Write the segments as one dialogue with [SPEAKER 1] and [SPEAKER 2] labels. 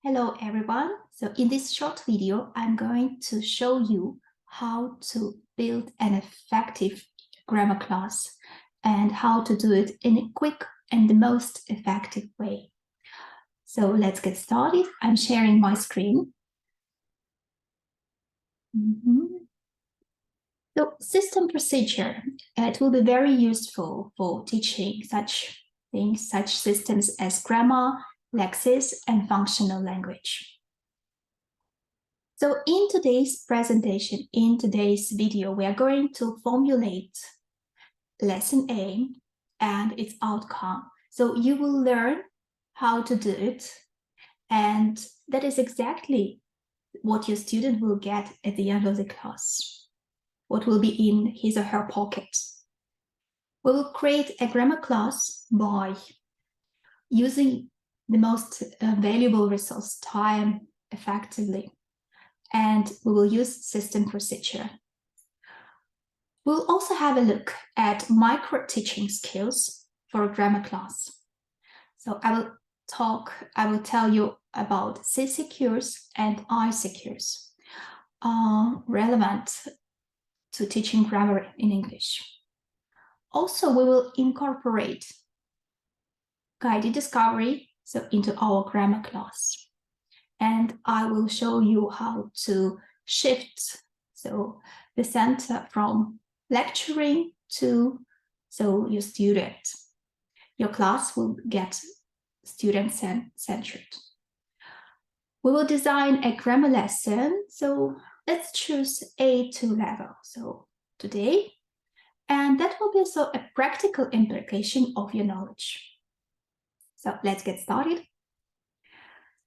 [SPEAKER 1] Hello everyone. So in this short video, I'm going to show you how to build an effective grammar class and how to do it in a quick and the most effective way. So let's get started. I'm sharing my screen. So system procedure, it will be very useful for teaching such things, such systems as grammar, lexis, and functional language. So in today's presentation, in today's video, we are going to formulate lesson A and its outcome. So you will learn how to do it, and that is exactly what your student will get at the end of the class, what will be in his or her pocket. We will create a grammar class by using the most valuable resource, time, effectively. And we will use system procedure. We'll also have a look at micro teaching skills for a grammar class. So I will tell you about CCQs and ICQs relevant to teaching grammar in English. Also, we will incorporate guided discovery into our grammar class. And I will show you how to shift the center from lecturing to your student. Your class will get student-centered. We will design a grammar lesson. So let's choose A2 level. So today, and that will be also a practical implication of your knowledge. So let's get started.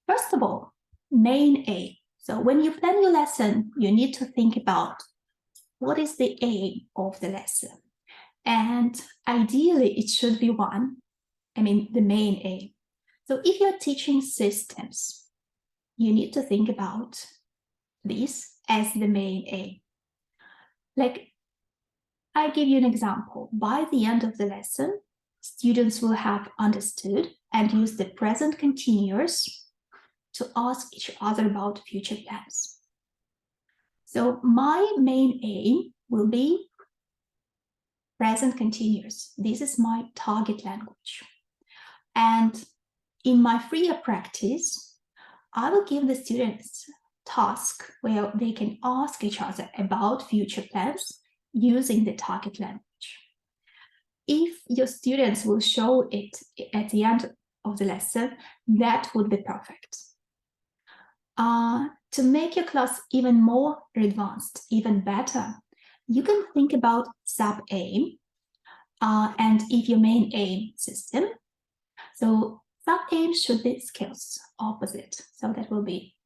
[SPEAKER 1] First of all, main aim. So when you plan your lesson, you need to think about what is the aim of the lesson. And ideally, it should be the main aim. So if you're teaching systems, you need to think about this as the main aim. Like, I give you an example. By the end of the lesson, students will have understood and used the present continuous to ask each other about future plans. So my main aim will be present continuous. This is my target language. And in my freer practice, I will give the students tasks where they can ask each other about future plans using the target language. If your students will show it at the end of the lesson, that would be perfect. To make your class even more advanced, even better, you can think about sub-aim and if your main aim system. So sub-aim should be skills opposite. So that will be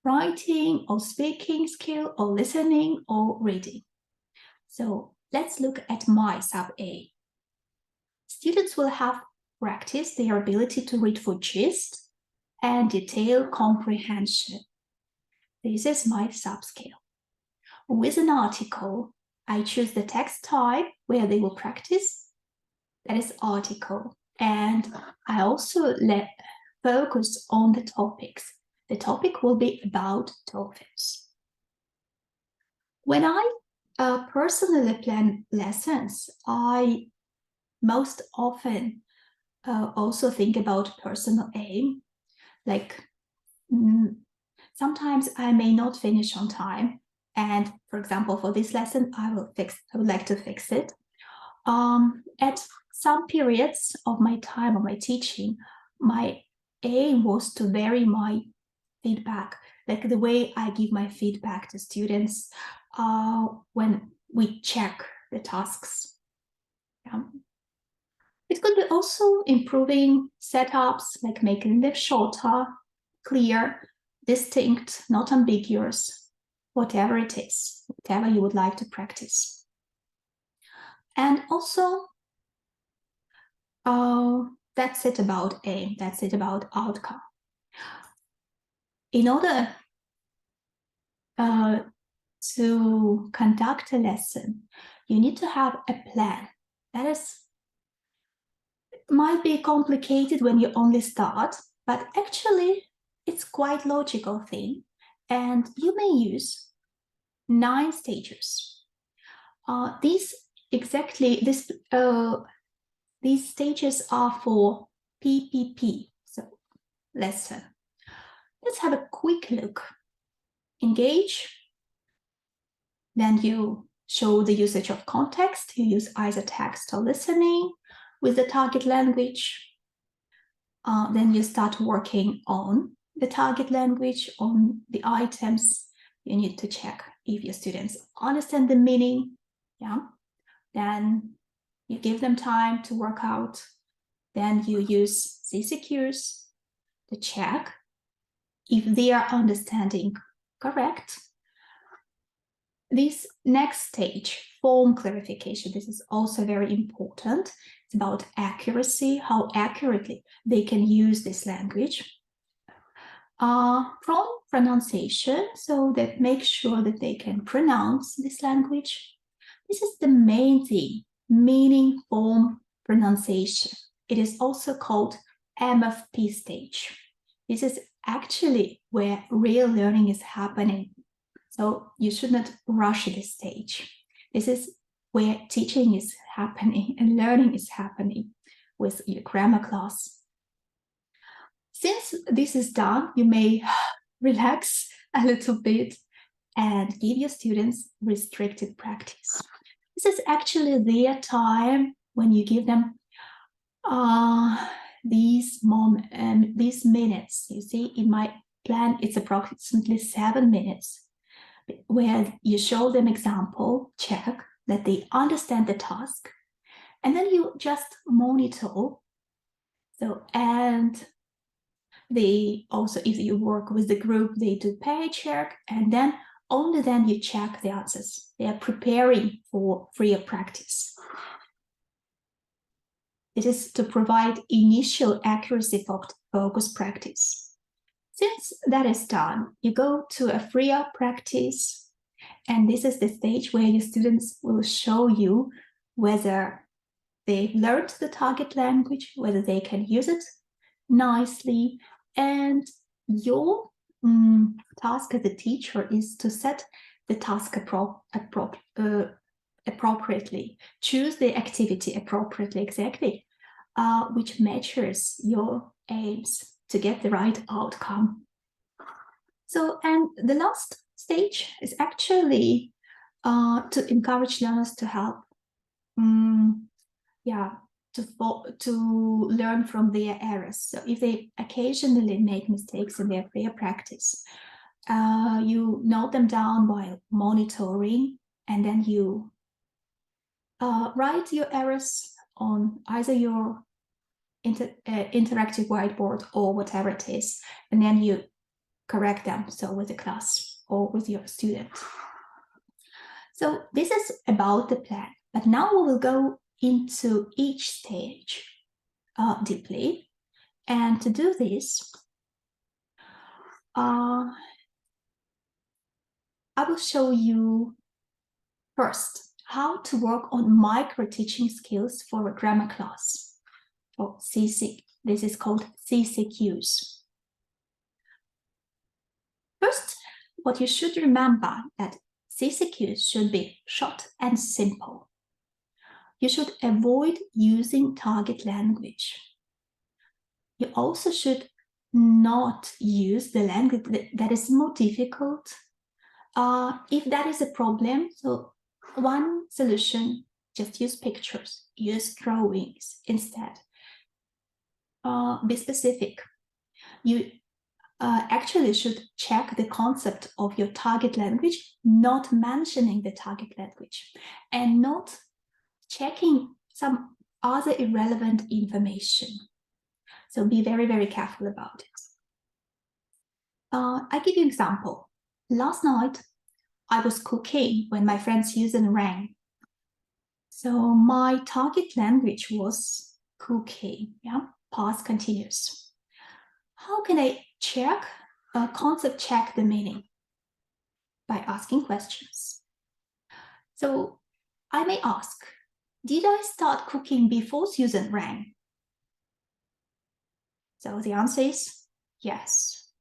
[SPEAKER 1] writing or speaking skill or listening or reading. So let's look at my sub-aim. Students will have practiced their ability to read for gist and detailed comprehension. This is my sub-skill. With an article, I choose the text type where they will practice. That is article. And I also focus on the topics. The topic will be about dolphins. When I personally plan lessons, I most often also think about personal aim. Like sometimes I may not finish on time. And for example, for this lesson, I would like to fix it. At some periods of my time of my teaching, my aim was to vary my feedback, like the way I give my feedback to students when we check the tasks. It could be also improving setups, like making them shorter, clear, distinct, not ambiguous, whatever it is, whatever you would like to practice. And also, that's it about aim, that's it about outcome. In order to conduct a lesson, you need to have a plan. That might be complicated when you only start, but actually it's quite logical thing, and you may use 9 stages. These stages are for PPP, so lesson. Let's have a quick look. Engage. Then you show the usage of context. You use either text or listening with the target language. Then you start working on the target language, on the items. You need to check if your students understand the meaning. Yeah. Then you give them time to work out. Then you use CCQs to check if they are understanding correct. This next stage, form clarification, this is also very important. It's about accuracy, how accurately they can use this language. From pronunciation, so that make sure that they can pronounce this language. This is the main thing, meaning, form, pronunciation. It is also called MFP stage. This is actually where real learning is happening. So you should not rush this stage. This is where teaching is happening and learning is happening with your grammar class. Since this is done, you may relax a little bit and give your students restricted practice. This is actually their time when you give them these minutes. You see, in my plan, it's approximately 7 minutes, where you show them example, check that they understand the task, and then you just monitor. So, and they also, if you work with the group, they do page check, and then only then you check the answers. They are preparing for freer practice. It is to provide initial accuracy focus practice. Since that is done, you go to a freer practice, and this is the stage where your students will show you whether they've learned the target language, whether they can use it nicely, and your task as a teacher is to set the task appropriately, choose the activity appropriately, exactly, which matches your aims to get the right outcome. So, and the last stage is actually to encourage learners to help, to learn from their errors. So if they occasionally make mistakes in their freer practice, you note them down while monitoring, and then you write your errors on either your interactive whiteboard or whatever it is, and then you correct them, so with the class or with your student. So this is about the plan, but now we will go into each stage deeply. And to do this, I will show you first how to work on micro teaching skills for a grammar class, or CC. This is called CCQs. First, what you should remember that CCQs should be short and simple. You should avoid using target language. You also should not use the language that is more difficult. If that is a problem, so one solution, just use pictures, use drawings instead. Be specific. You actually should check the concept of your target language, not mentioning the target language, and not checking some other irrelevant information. So be very, very careful about it. I give you an example. Last night, I was cooking when my friends Susan rang. So my target language was cooking, past continuous. How can I check, concept check the meaning? By asking questions. So I may ask, did I start cooking before Susan rang? So the answer is yes.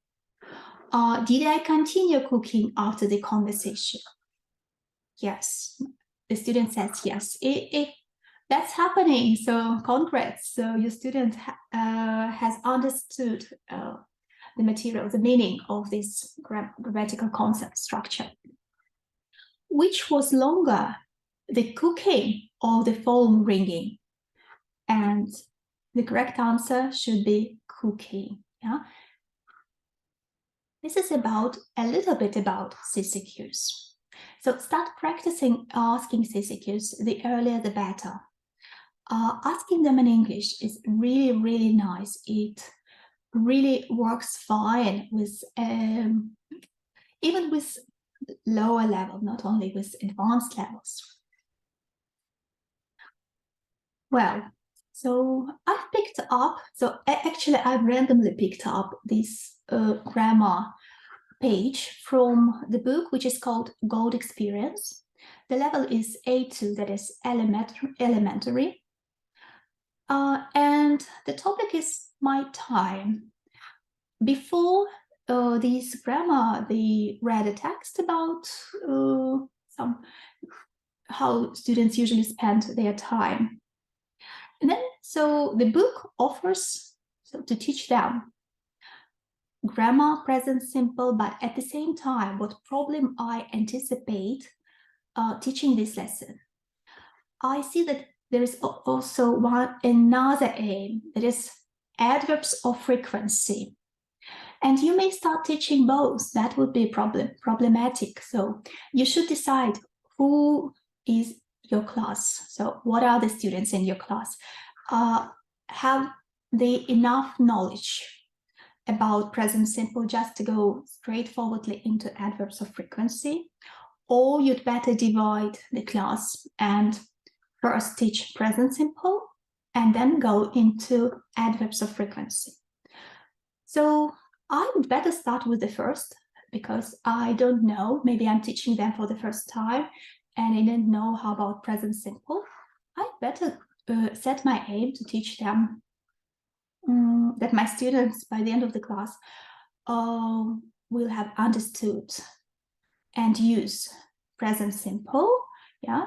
[SPEAKER 1] Did I continue cooking after the conversation? Yes. The student says yes. If that's happening, so congrats. So your student has understood the material, the meaning of this grammatical concept structure. Which was longer, the cooking or the phone ringing? And the correct answer should be cooking. Yeah. This is about a little bit about CCQs. So start practicing asking CCQs, the earlier the better. Asking them in English is really, really nice. It really works fine with even with lower level, not only with advanced levels. Well, so I've picked up, so actually I've randomly picked up this grammar page from the book, which is called Gold Experience. The level is A2, that is elementary. And the topic is my time. Before this grammar, they read a text about how students usually spend their time. And then, so the book offers to teach them grammar, present simple, but at the same time, what problem I anticipate teaching this lesson. I see that there is also another aim, that is adverbs of frequency. And you may start teaching both. That would be problematic. So you should decide who is your class. So what are the students in your class? Have they enough knowledge about present simple just to go straightforwardly into adverbs of frequency? Or you'd better divide the class and first teach present simple and then go into adverbs of frequency. So I would better start with the first, because I don't know, maybe I'm teaching them for the first time and I didn't know how about present simple. I'd better set my aim to teach them that my students by the end of the class will have understood and use present simple, yeah.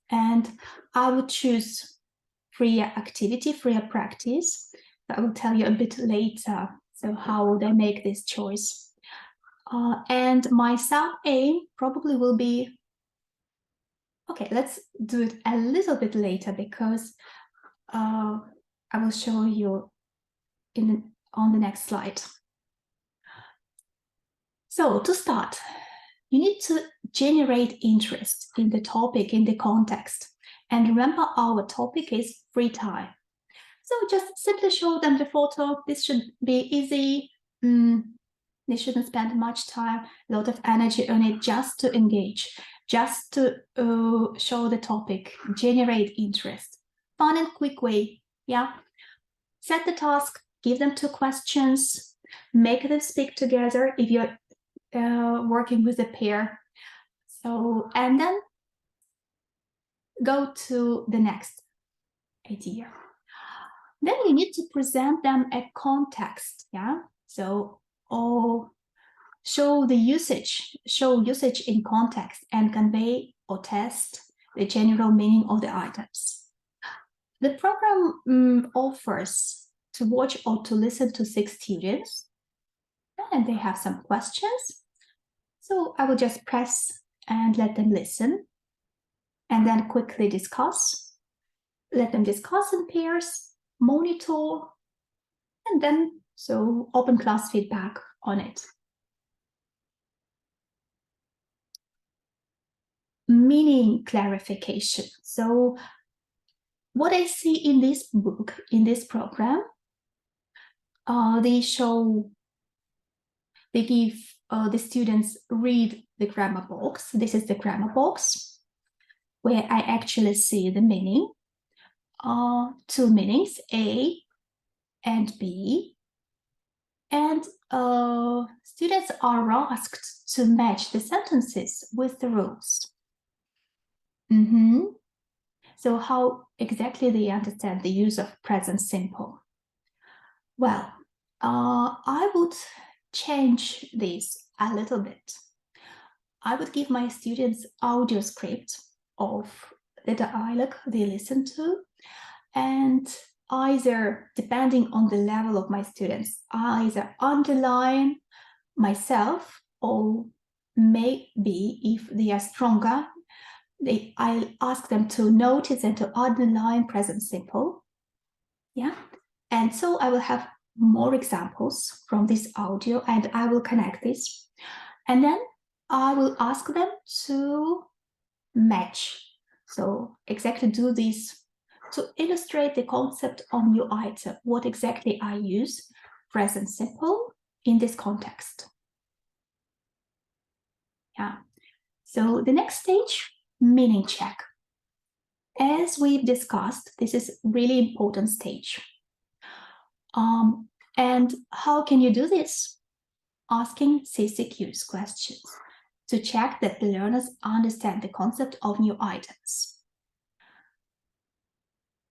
[SPEAKER 1] And I would choose freer activity, freer practice. I will tell you a bit later, so how they make this choice. And my sub aim probably will be, okay, let's do it a little bit later, because I will show you on the next slide. So to start, you need to generate interest in the topic, in the context. And remember, our topic is free time. So just simply show them the photo. This should be easy. They shouldn't spend much time, a lot of energy on it, just to engage, just to show the topic, generate interest. Fun and quick way, yeah? Set the task, give them 2 questions, make them speak together if you're working with a pair. So, and then go to the next idea. Then you need to present them a context, yeah? So, show usage in context and convey or test the general meaning of the items. The program offers to watch or to listen to 6 students, and they have some questions. So I will just press and let them listen, and then quickly discuss. Let them discuss in pairs, monitor, and then so open class feedback on it. Meaning clarification. So what I see in this book, in this program, they give the students read the grammar box. This is the grammar box where I actually see the meaning. 2 meanings, A and B. And students are asked to match the sentences with the rules. So how exactly they understand the use of present simple? Well, I would change this a little bit. I would give my students audio script of the dialogue they listen to, and either, depending on the level of my students, I either underline myself, or maybe if they are stronger, I'll ask them to notice and to underline present simple. Yeah, and so I will have more examples from this audio, and I will connect this, and then I will ask them to match. So exactly do this to illustrate the concept of new item. What exactly I use present simple in this context. Yeah. So the next stage, meaning check. As we've discussed, this is really important stage. And how can you do this? Asking CCQs questions to check that the learners understand the concept of new items.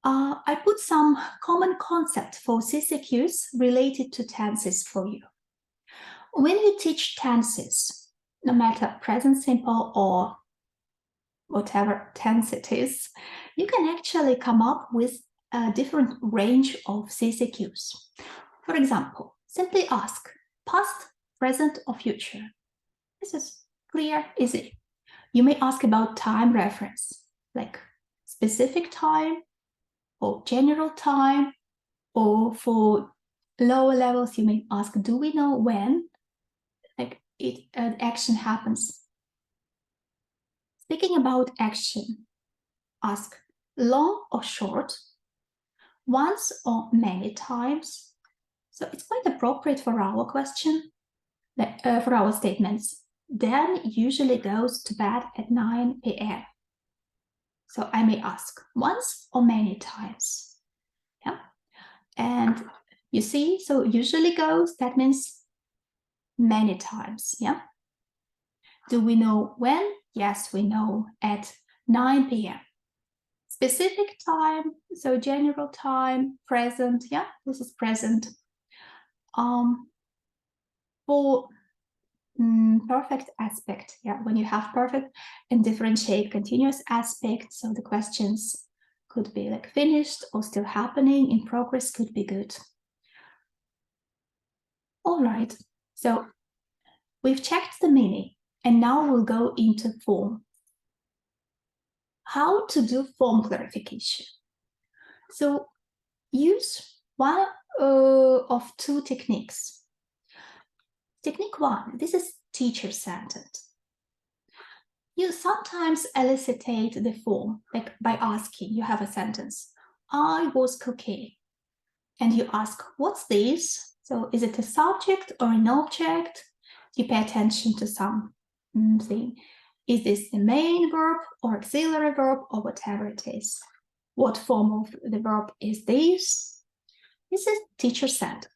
[SPEAKER 1] I put some common concept for CCQs related to tenses for you. When you teach tenses, no matter present simple or whatever tense it is, you can actually come up with a different range of CCQs. For example, simply ask past, present, or future. This is clear, easy. You may ask about time reference, like specific time, or general time, or for lower levels, you may ask, do we know when an action happens? Speaking about action, ask long or short, once or many times. So it's quite appropriate for our question, for our statements. Dan usually goes to bed at 9 p.m. So I may ask once or many times. Yeah. And you see, so usually goes, that means many times. Yeah. Do we know when? Yes, we know, at 9 p.m. Specific time, so general time, present. Yeah, this is present. For perfect aspect, yeah, when you have perfect and differentiate continuous aspect, so the questions could be like finished or still happening, in progress could be good. All right, so we've checked the meaning, and now we'll go into form. How to do form clarification. So use one of two techniques. Technique one, this is teacher-centered. You sometimes elicitate the form, like by asking, you have a sentence, I was cooking, and you ask, what's this? So is it a subject or an object? You pay attention to something. Is this the main verb or auxiliary verb or whatever it is? What form of the verb is this? This is teacher-centered.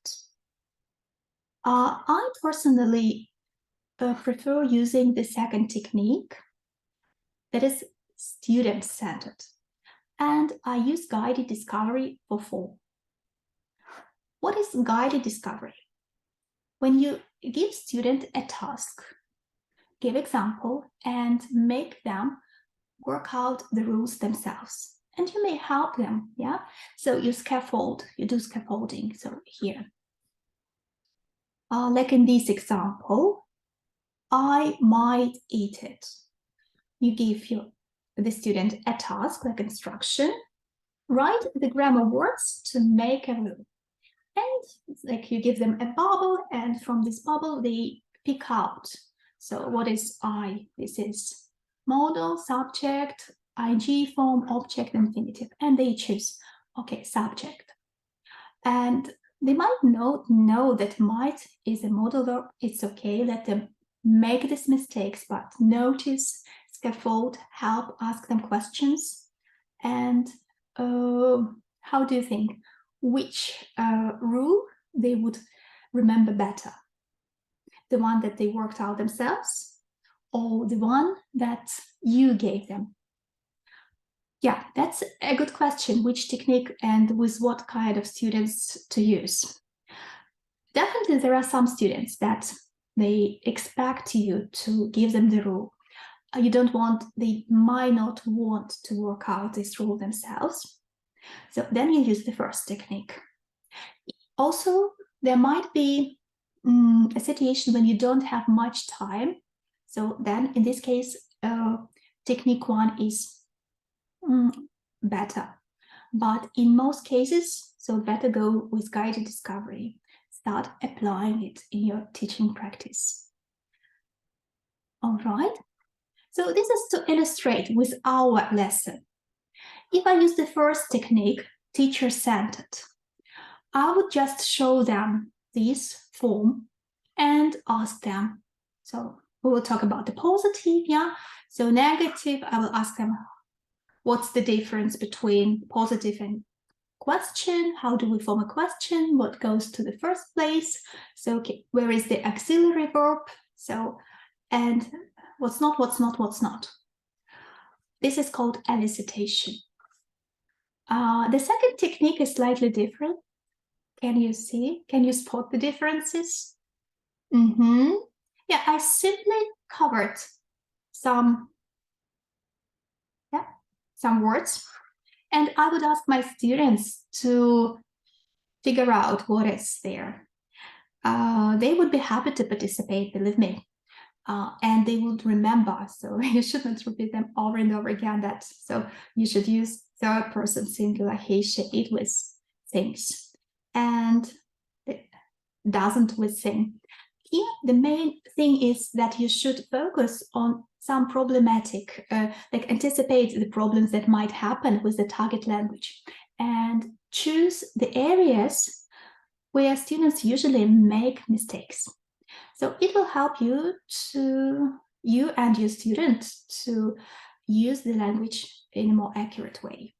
[SPEAKER 1] I personally prefer using the second technique, that is student-centered, and I use guided discovery for form. What is guided discovery? When you give student a task, give example, and make them work out the rules themselves. And you may help them, yeah? So you do scaffolding, so here. Like in this example, I might eat it. You give the student a task, like instruction, write the grammar words to make a rule. And it's like you give them a bubble, and from this bubble, they pick out. So what is I? This is modal, subject, ing form, object, infinitive, and they choose, okay, subject. And they might know that might is a modal verb. It's okay, let them make these mistakes, but notice, scaffold, help, ask them questions. And how do you think? Which rule they would remember better? The one that they worked out themselves, or the one that you gave them? Yeah, that's a good question. Which technique and with what kind of students to use? Definitely there are some students that they expect you to give them the rule. They might not want to work out this rule themselves. So then you use the first technique. Also, there might be a situation when you don't have much time. So then in this case, technique 1 is better. But in most cases, so better go with guided discovery. Start applying it in your teaching practice. All right. So this is to illustrate with our lesson. If I use the first technique, teacher-centered, I would just show them this form and ask them. So we will talk about the positive, yeah? So negative, I will ask them, what's the difference between positive and question? How do we form a question? What goes to the first place? So where is the auxiliary verb? So, and what's not. This is called elicitation. The second technique is slightly different. Can you see? Can you spot the differences? Yeah, I simply covered some words, and I would ask my students to figure out what is there. They would be happy to participate, believe me. And they would remember, so you shouldn't repeat them over and over again. So you should use third person singular he, she, it with things, and it doesn't with thing. Here, the main thing is that you should focus on some problematic, like anticipate the problems that might happen with the target language, and choose the areas where students usually make mistakes. So it will help you and your students to use the language in a more accurate way.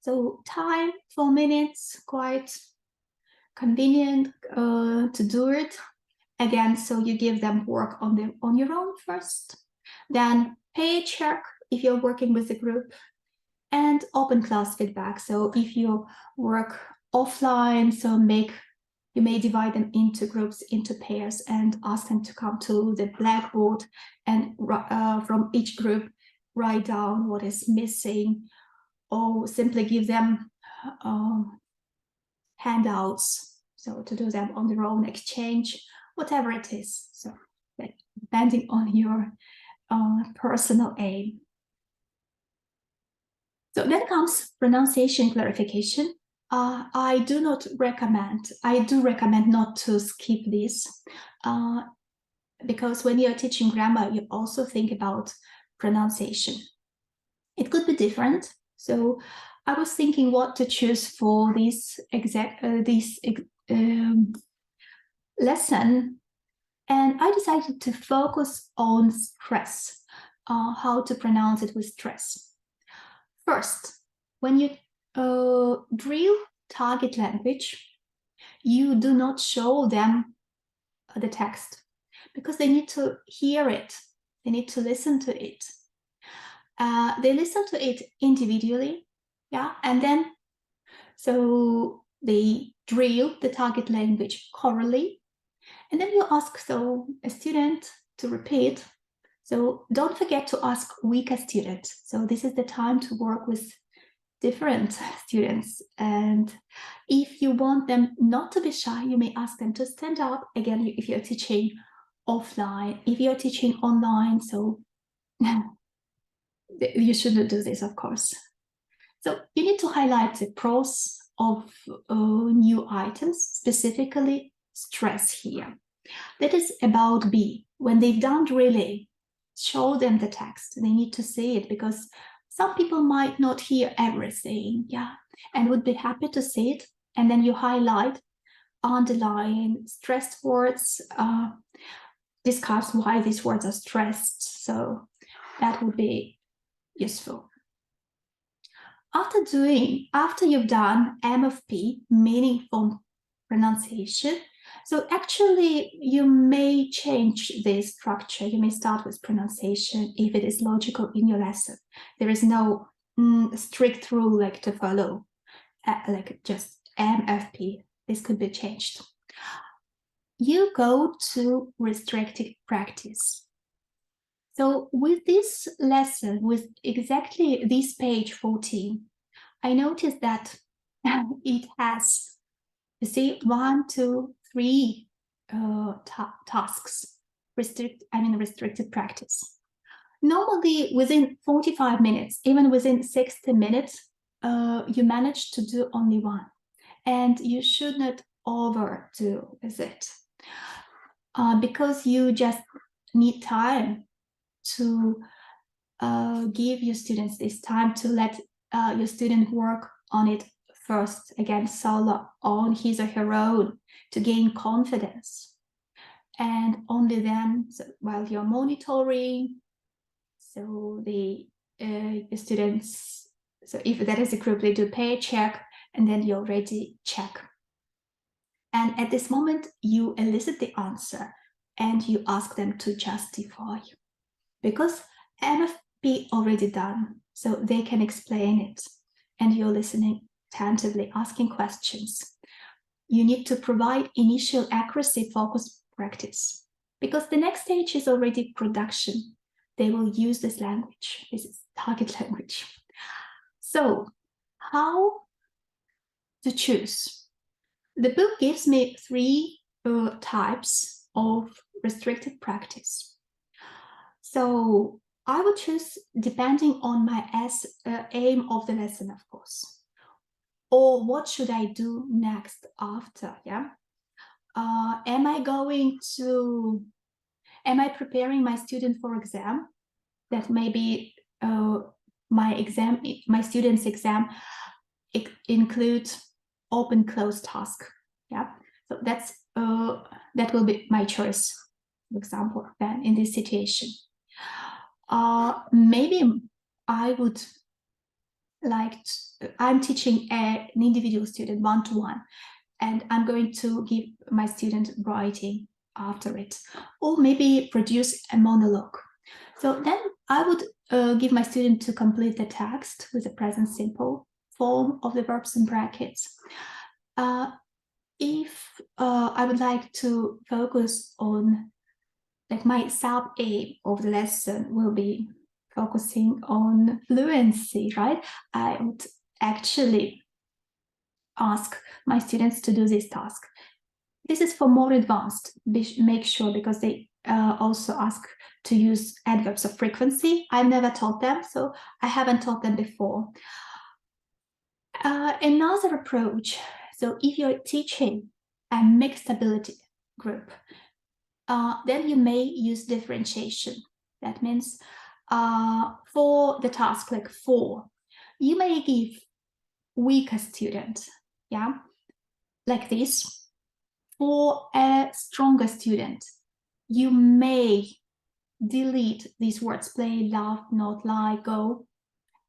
[SPEAKER 1] So time, 4 minutes, quite convenient to do it. Again, so you give them work on your own first, then pay check if you're working with a group, and open class feedback. So if you work offline, so you may divide them into groups, into pairs, and ask them to come to the blackboard and from each group write down what is missing, or simply give them handouts, so to do them on their own, exchange, whatever it is. So depending on your personal aim. So then comes pronunciation clarification. I do recommend not to skip this, because when you're teaching grammar, you also think about pronunciation. It could be different. So I was thinking what to choose for this lesson, and I decided to focus on stress, how to pronounce it with stress. First, when you drill target language, you do not show them the text, because they need to hear it. They need to listen to it. They listen to it individually, yeah, and then so they drill the target language orally, and then you ask a student to repeat. So don't forget to ask weaker students. So this is the time to work with different students, and if you want them not to be shy, you may ask them to stand up. Again, if you're teaching offline, if you're teaching online, so you shouldn't do this, of course. So you need to highlight the pros of new items, specifically stress here. That is about B. When they've done drilling, show them the text. They need to see it, because some people might not hear everything, yeah, and would be happy to see it. And then you highlight, underline stressed words, discuss why these words are stressed. So that would be useful. After you've done M of P, meaning form pronunciation, so actually you may change the structure. You may start with pronunciation if it is logical in your lesson. There is no strict rule like to follow, like just M of P. This could be changed. you go to restricted practice. So with this lesson, with exactly this page 14, I noticed that it has, you see, 1, 2, 3 tasks, restricted practice. Normally within 45 minutes, even within 60 minutes, you manage to do only one. And you should not overdo it, because you just need time to give your students this time to let your student work on it first, again, solo, on his or her own, to gain confidence. And only then, so while you're monitoring, so the students, so if that is a group, they do pay check, and then you already check. And at this moment, you elicit the answer and you ask them to justify, because MFP already done, so they can explain it, and you're listening attentively, asking questions. You need to provide initial accuracy focused practice, because the next stage is already production. They will use this language. This is target language. So how to choose? The book gives me 3 types of restricted practice. So I would choose depending on my aim of the lesson, of course. Or what should I do next after, yeah? Am I preparing my student for exam? That maybe my student's exam includes open close task, yeah? So that will be my choice, for example, then in this situation. Maybe I would like I'm teaching an individual student one-to-one, and I'm going to give my student writing after it, or maybe produce a monologue. So then I would give my student to complete the text with the present simple form of the verbs and brackets. If I would like to focus on, like, my sub-aim of the lesson will be focusing on fluency, right? I would actually ask my students to do this task. This is for more advanced, make sure, because they also ask to use adverbs of frequency. I've never taught them, so I haven't taught them before. Another approach, so if you're teaching a mixed ability group, then you may use differentiation. That means for the task like 4, you may give weaker student, yeah, like this. For a stronger student, you may delete these words, play, laugh, not, lie, go,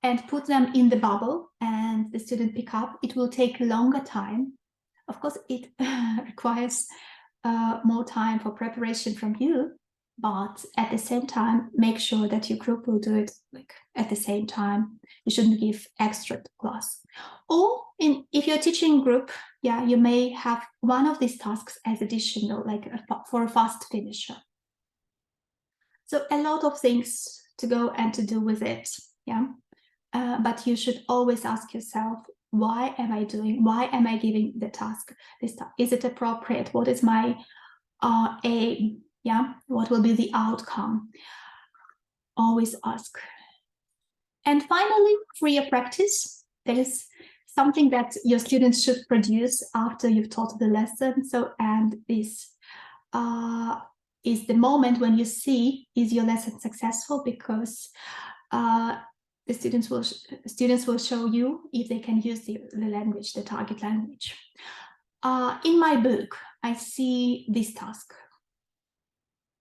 [SPEAKER 1] and put them in the bubble, and the student pick up. It will take longer time. Of course, it requires more time for preparation from you, but at the same time, make sure that your group will do it like at the same time. You shouldn't give extra class. Or if you're teaching group, yeah, you may have one of these tasks as additional, like for a fast finisher. So a lot of things to go and to do with it, yeah. But you should always ask yourself, why am I giving the task this time? Is it appropriate? What is my aim? Yeah, what will be the outcome? Always ask. And finally, freer practice. That is something that your students should produce after you've taught the lesson. So, and this is the moment when you see, is your lesson successful? Because the students will show you if they can use the language, the target language. In my book, I see this task,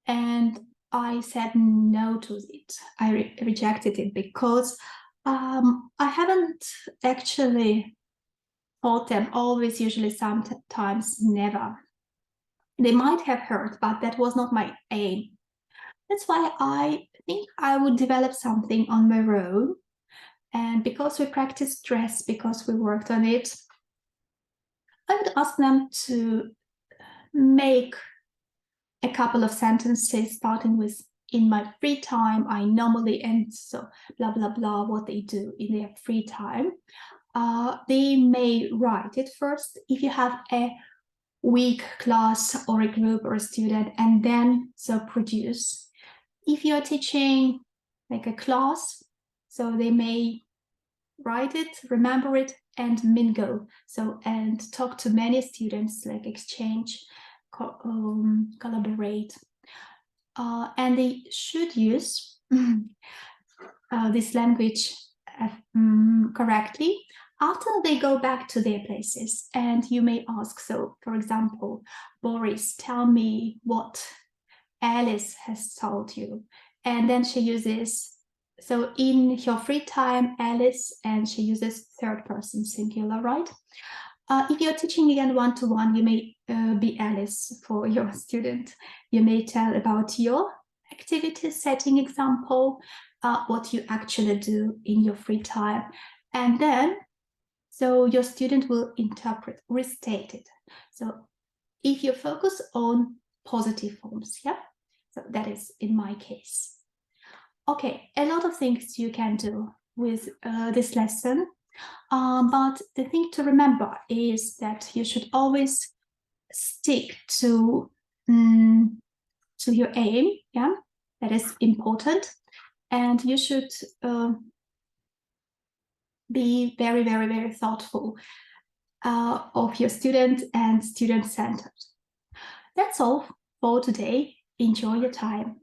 [SPEAKER 1] and I said no to it. I rejected it because I haven't actually taught them always, usually, sometimes, never. They might have heard, but that was not my aim. That's why I think I would develop something on my own. And because we practiced stress, because we worked on it, I would ask them to make a couple of sentences starting with "in my free time, I normally," and so blah, blah, blah, what they do in their free time. They may write it first if you have a weak class or a group or a student, and then so produce. If you're teaching like a class, so they may write it, remember it, and mingle. So, and talk to many students, like exchange, collaborate. And they should use this language correctly after they go back to their places. And you may ask, so for example, Boris, tell me what Alice has told you. And then she uses, so in your free time, Alice, and she uses third person singular, right? If you're teaching again one-to-one, you may be Alice for your student. You may tell about your activity setting example, what you actually do in your free time. And then, so your student will interpret, restate it. So if you focus on positive forms, yeah? So that is in my case. Okay, a lot of things you can do with this lesson. But the thing to remember is that you should always stick to your aim, yeah? That is important. And you should be very, very, very thoughtful of your student and student-centered. That's all for today. Enjoy your time.